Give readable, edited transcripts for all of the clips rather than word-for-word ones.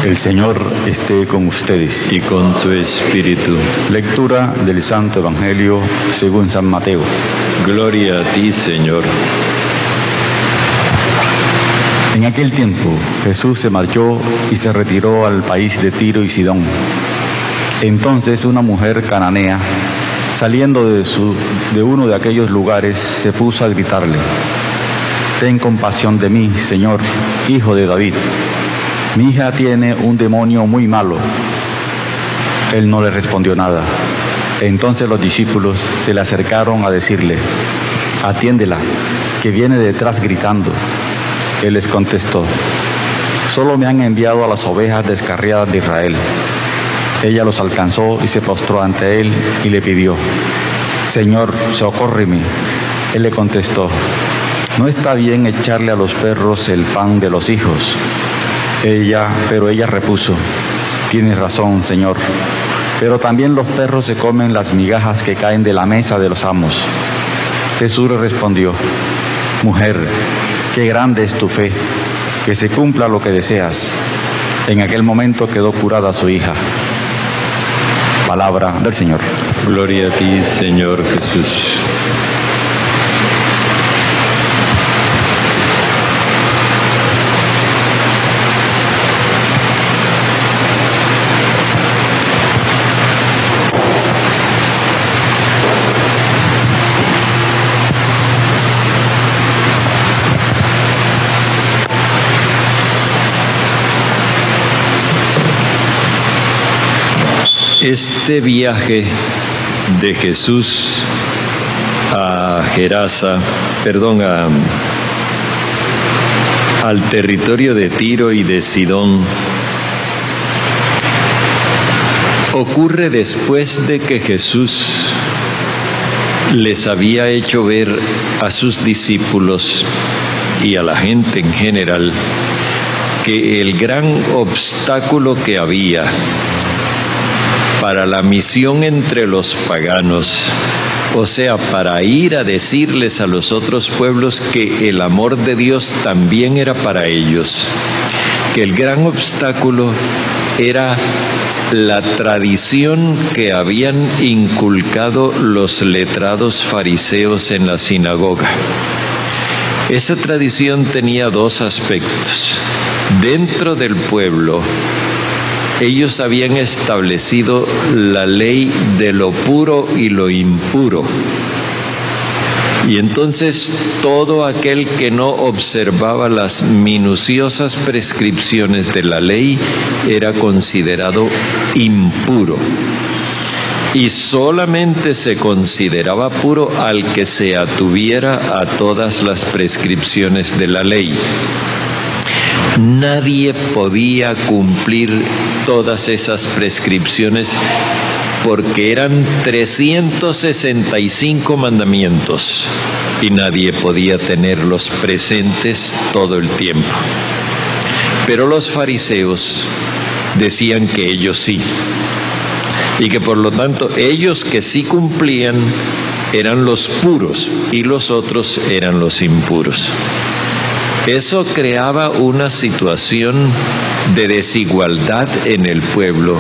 El Señor esté con ustedes. Y con tu espíritu. Lectura del Santo Evangelio según San Mateo. Gloria a ti, Señor. En aquel tiempo Jesús se marchó y se retiró al país de Tiro y Sidón. Entonces una mujer cananea, saliendo de uno de aquellos lugares, se puso a gritarle: «Ten compasión de mí, Señor, hijo de David. Mi hija tiene un demonio muy malo». Él no le respondió nada. Entonces los discípulos se le acercaron a decirle: «Atiéndela, que viene detrás gritando». Él les contestó: «Solo me han enviado a las ovejas descarriadas de Israel». Ella los alcanzó y se postró ante él y le pidió: «Señor, socórreme». Él le contestó: «No está bien echarle a los perros el pan de los hijos». Pero ella repuso: «Tienes razón, Señor, pero también los perros se comen las migajas que caen de la mesa de los amos». Jesús le respondió: «Mujer, qué grande es tu fe, que se cumpla lo que deseas». En aquel momento quedó curada su hija. Palabra del Señor. Gloria a ti, Señor Jesús. Este viaje de Jesús al territorio de Tiro y de Sidón ocurre después de que Jesús les había hecho ver a sus discípulos y a la gente en general que el gran obstáculo que había para la misión entre los paganos, o sea, para ir a decirles a los otros pueblos que el amor de Dios también era para ellos, que el gran obstáculo era la tradición que habían inculcado los letrados fariseos en la sinagoga. Esa tradición tenía dos aspectos. Dentro del pueblo, ellos habían establecido la ley de lo puro y lo impuro. Y entonces todo aquel que no observaba las minuciosas prescripciones de la ley era considerado impuro. Y solamente se consideraba puro al que se atuviera a todas las prescripciones de la ley. Nadie podía cumplir todas esas prescripciones porque eran 365 mandamientos y nadie podía tenerlos presentes todo el tiempo. Pero los fariseos decían que ellos sí, y que por lo tanto ellos que sí cumplían eran los puros y los otros eran los impuros. Eso creaba una situación de desigualdad en el pueblo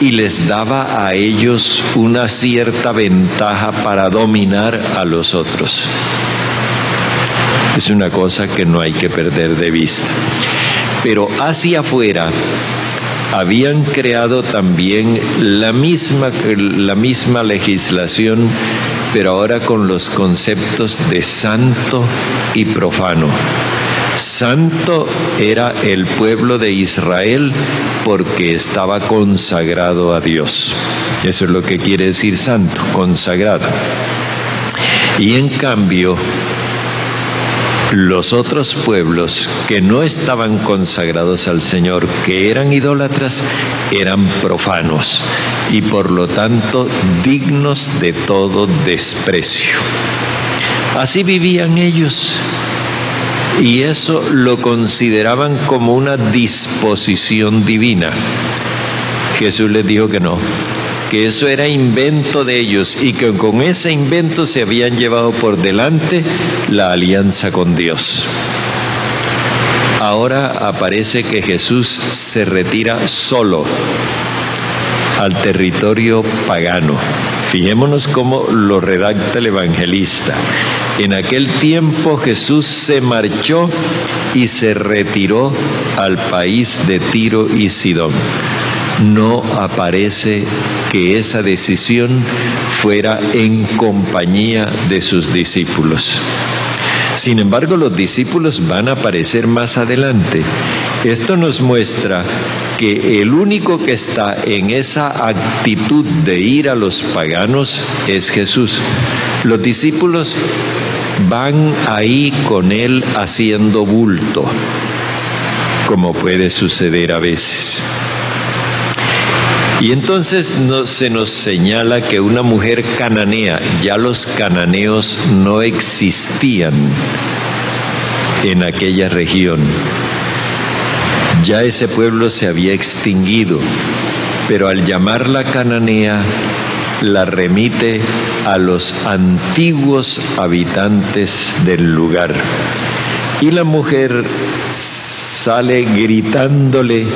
y les daba a ellos una cierta ventaja para dominar a los otros. Es una cosa que no hay que perder de vista. Pero hacia afuera habían creado también la misma legislación, pero ahora con los conceptos de santo y profano. Santo era el pueblo de Israel porque estaba consagrado a Dios. Eso es lo que quiere decir santo, consagrado. Y en cambio, los otros pueblos que no estaban consagrados al Señor, que eran idólatras, eran profanos y por lo tanto dignos de todo desprecio. Así vivían ellos. Y eso lo consideraban como una disposición divina. Jesús les dijo que no, que eso era invento de ellos y que con ese invento se habían llevado por delante la alianza con Dios. Ahora aparece que Jesús se retira solo al territorio pagano. Fijémonos cómo lo redacta el evangelista. En aquel tiempo Jesús se marchó y se retiró al país de Tiro y Sidón. No aparece que esa decisión fuera en compañía de sus discípulos. Sin embargo, los discípulos van a aparecer más adelante. Esto nos muestra que el único que está en esa actitud de ir a los paganos es Jesús. Los discípulos van ahí con él haciendo bulto, como puede suceder a veces. Y entonces se nos señala que una mujer cananea, ya los cananeos no existían en aquella región. Ya ese pueblo se había extinguido, pero al llamarla cananea, la remite a los antiguos habitantes del lugar. Y la mujer sale gritándole: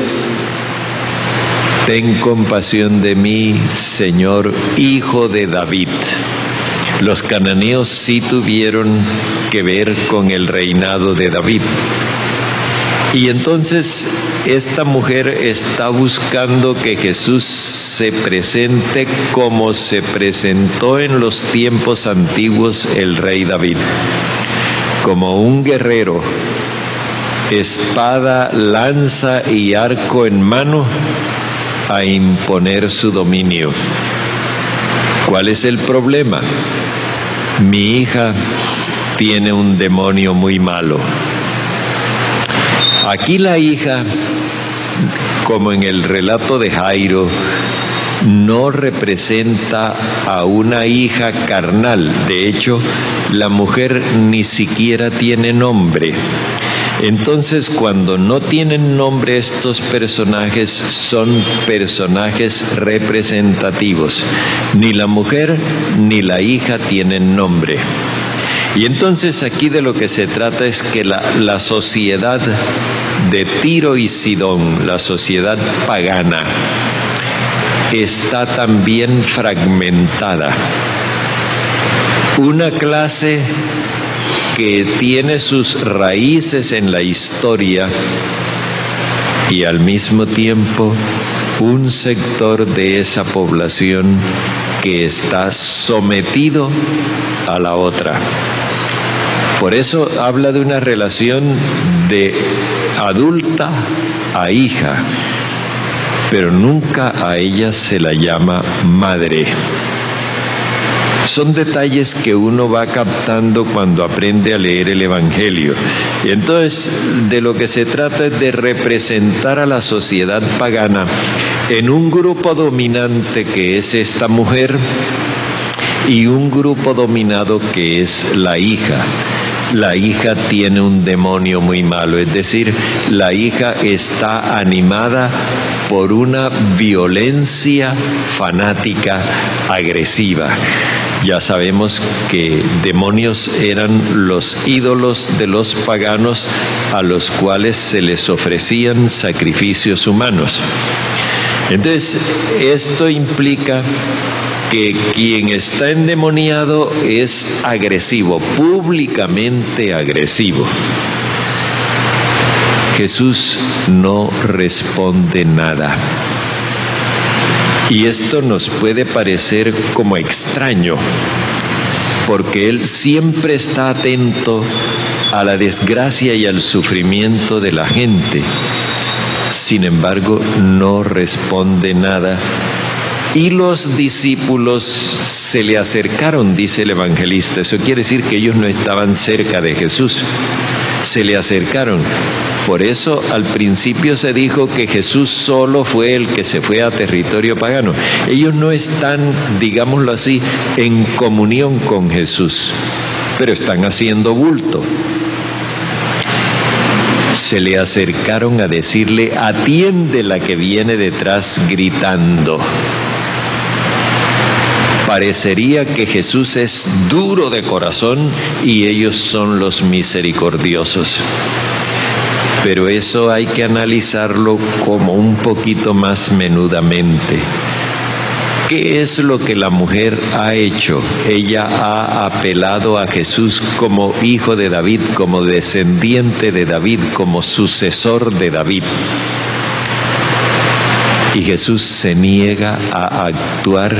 ten compasión de mí, Señor, hijo de David. Los cananeos sí tuvieron que ver con el reinado de David. Y entonces esta mujer está buscando que Jesús se presente como se presentó en los tiempos antiguos el rey David, como un guerrero, espada, lanza y arco en mano, a imponer su dominio. ¿Cuál es el problema? Mi hija tiene un demonio muy malo. Aquí la hija, como en el relato de Jairo, no representa a una hija carnal. De hecho, la mujer ni siquiera tiene nombre. Entonces, cuando no tienen nombre estos personajes, son personajes representativos. Ni la mujer ni la hija tienen nombre. Y entonces aquí de lo que se trata es que la sociedad de Tiro y Sidón, la sociedad pagana, está también fragmentada. Una clase que tiene sus raíces en la historia y al mismo tiempo un sector de esa población que está sometido a la otra. Por eso habla de una relación de adulta a hija, pero nunca a ella se la llama madre. Son detalles que uno va captando cuando aprende a leer el Evangelio. Y entonces, de lo que se trata es de representar a la sociedad pagana en un grupo dominante que es esta mujer y un grupo dominado que es la hija. La hija tiene un demonio muy malo, es decir, la hija está animada por una violencia fanática agresiva. Ya sabemos que demonios eran los ídolos de los paganos a los cuales se les ofrecían sacrificios humanos. Entonces, esto implica que quien está endemoniado es agresivo, públicamente agresivo. Jesús no responde nada. Y esto nos puede parecer como extraño, porque Él siempre está atento a la desgracia y al sufrimiento de la gente. Sin embargo, no responde nada. Y los discípulos se le acercaron, dice el evangelista. Eso quiere decir que ellos no estaban cerca de Jesús. Se le acercaron. Por eso al principio se dijo que Jesús solo fue el que se fue a territorio pagano. Ellos no están, digámoslo así, en comunión con Jesús, pero están haciendo bulto. Se le acercaron a decirle: atiende la que viene detrás gritando. Parecería que Jesús es duro de corazón y ellos son los misericordiosos. pero eso hay que analizarlo como un poquito más menudamente. ¿Qué es lo que la mujer ha hecho? Ella ha apelado a Jesús como hijo de David, como descendiente de David, como sucesor de David. Y Jesús se niega a actuar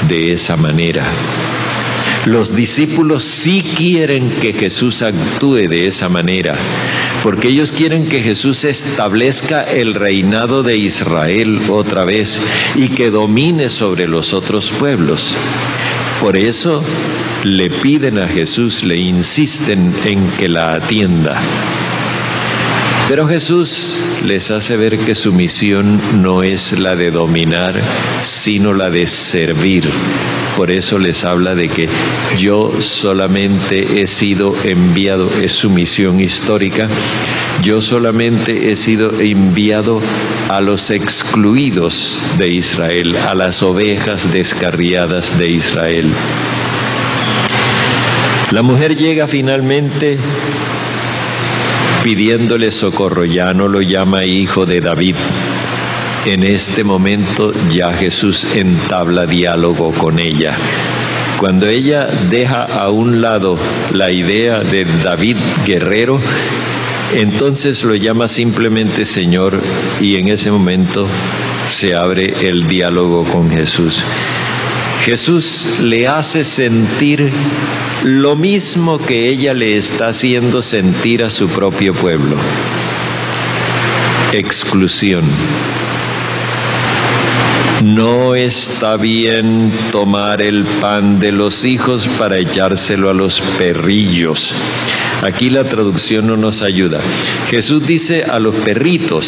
de esa manera. Los discípulos sí quieren que Jesús actúe de esa manera, porque ellos quieren que Jesús establezca el reinado de Israel otra vez y que domine sobre los otros pueblos. Por eso le piden a Jesús, le insisten en que la atienda. Pero Jesús les hace ver que su misión no es la de dominar, sino la de servir. Por eso les habla de que yo solamente he sido enviado, es su misión histórica, yo solamente he sido enviado a los excluidos de Israel, a las ovejas descarriadas de Israel. La mujer llega finalmente pidiéndole socorro, ya no lo llama hijo de David. En este momento ya Jesús entabla diálogo con ella. Cuando ella deja a un lado la idea de David guerrero, entonces lo llama simplemente Señor, y en ese momento se abre el diálogo con Jesús. Jesús le hace sentir lo mismo que ella le está haciendo sentir a su propio pueblo: exclusión. No está bien tomar el pan de los hijos para echárselo a los perrillos. Aquí la traducción no nos ayuda. Jesús dice a los perritos,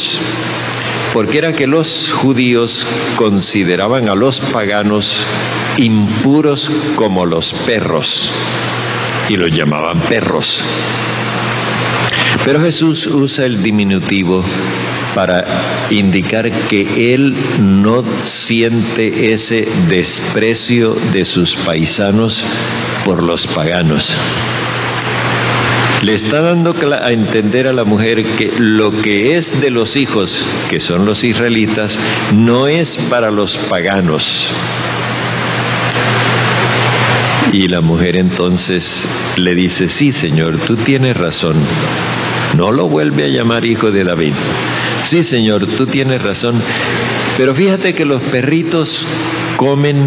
porque era que los judíos consideraban a los paganos impuros como los perros, y los llamaban perros. Pero Jesús usa el diminutivo para indicar que Él no siente ese desprecio de sus paisanos por los paganos. Le está dando a entender a la mujer que lo que es de los hijos, que son los israelitas, no es para los paganos. Y la mujer entonces le dice: sí, Señor, tú tienes razón. No lo vuelve a llamar hijo de David. Sí, Señor, tú tienes razón. Pero fíjate que los perritos comen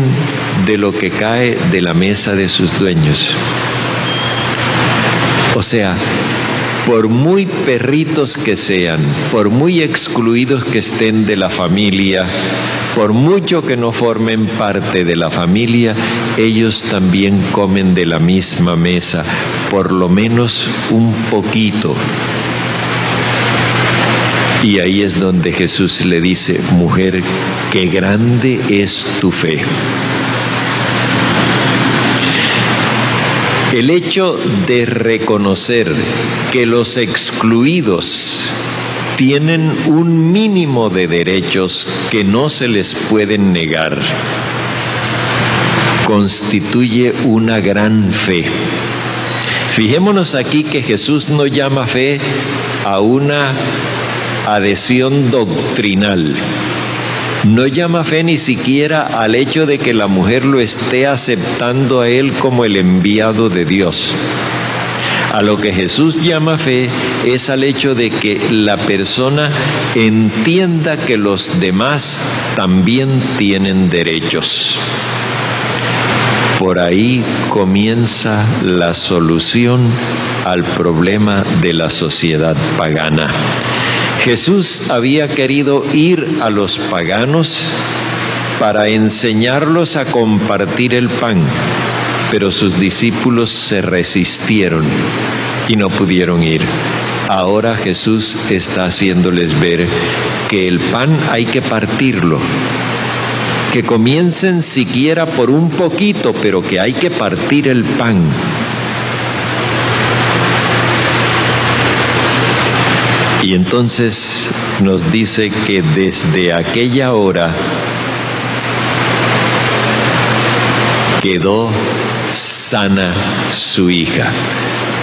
de lo que cae de la mesa de sus dueños. O sea, por muy perritos que sean, por muy excluidos que estén de la familia, por mucho que no formen parte de la familia, ellos también comen de la misma mesa, por lo menos un poquito. Y ahí es donde Jesús le dice: mujer, qué grande es tu fe. El hecho de reconocer que los excluidos tienen un mínimo de derechos que no se les pueden negar constituye una gran fe. Fijémonos aquí que Jesús no llama fe a una adhesión doctrinal. No llama fe ni siquiera al hecho de que la mujer lo esté aceptando a él como el enviado de Dios. A lo que Jesús llama fe es al hecho de que la persona entienda que los demás también tienen derechos. Por ahí comienza la solución al problema de la sociedad pagana. Jesús había querido ir a los paganos para enseñarlos a compartir el pan, pero sus discípulos se resistieron y no pudieron ir. Ahora Jesús está haciéndoles ver que el pan hay que partirlo, que comiencen siquiera por un poquito, pero que hay que partir el pan. Y entonces nos dice que desde aquella hora quedó sana su hija.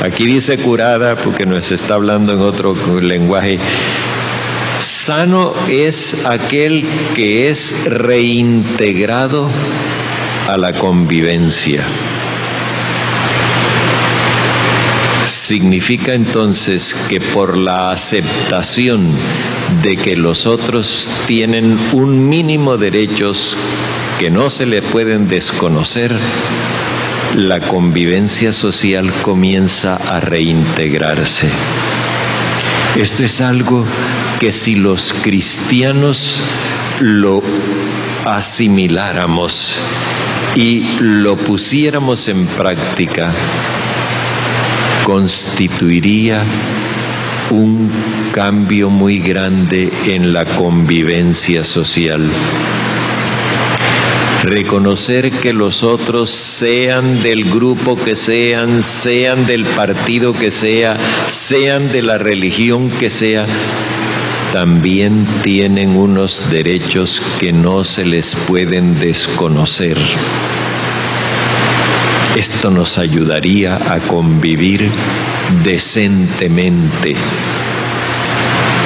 Aquí dice curada porque nos está hablando en otro lenguaje. Sano es aquel que es reintegrado a la convivencia. Significa entonces que por la aceptación de que los otros tienen un mínimo de derechos que no se le pueden desconocer, la convivencia social comienza a reintegrarse. Esto es algo que si los cristianos lo asimiláramos y lo pusiéramos en práctica, constituiría un cambio muy grande en la convivencia social. Reconocer que los otros, sean del grupo que sean del partido que sea, sean de la religión que sea, también tienen unos derechos que no se les pueden desconocer. Esto nos ayudaría a convivir decentemente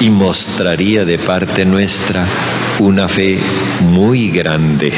y mostraría de parte nuestra una fe muy grande.